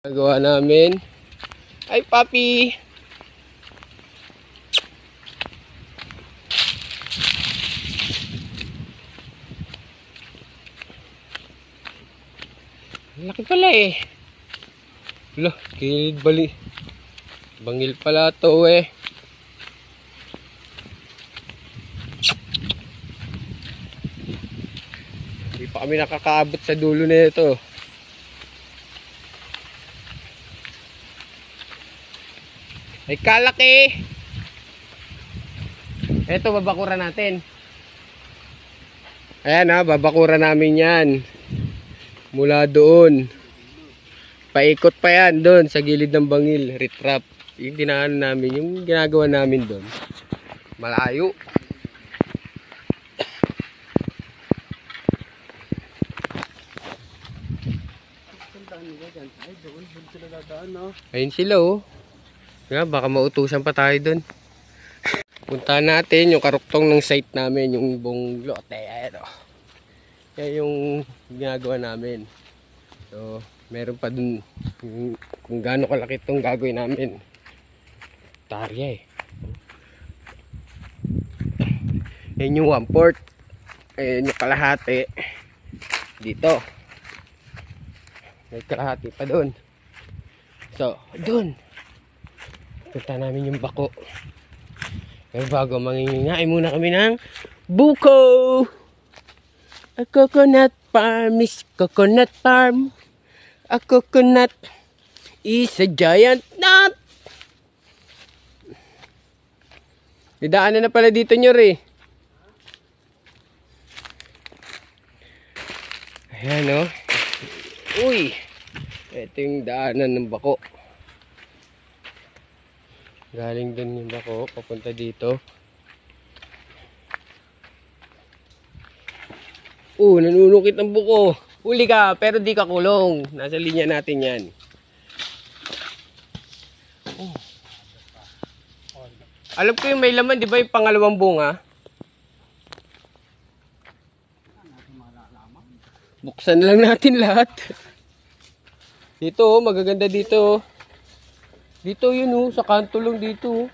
Nagawa namin. Ay, papi! Laki pala eh. Wala, kilid bali. Bangil pala to eh. Hindi pa kami nakakaabot sa dulo na ito. Ay, kalaki! Ito, babakura natin. Ayan ha, babakura namin yan. Mula doon. Paikot pa yan doon sa gilid ng bangil. Ritrap. Yung dinaan namin, yung ginagawa namin doon. Malayo. Ayun sila oh. Nga, baka mautusan pa tayo doon. Punta natin yung karuktong ng site namin, yung buong lote. Ayan o. Yan yung ginagawa namin. So, meron pa dun kung gaano kalaki itong gagawin namin. Tarya eh. Yan yung 1/4. Ayan yung kalahati. Dito. May kalahati pa dun. So, dun. Punta namin yung bako. Pero bago mangingain muna kami ng buko. A coconut farm is coconut farm. A coconut is a giant nut. Didaanan na pala dito nyo rin. Ayan o. Uy. Ito yung daanan ng bako. Galing dun yung bako, papunta dito. Nanunukit ng buko. Huli ka, pero di ka kulong. Nasa linya natin yan. Alam ko yung may laman, di ba yung pangalawang bunga? Buksan lang natin lahat. Dito, magaganda dito. Dito yun sa kanto lang dito.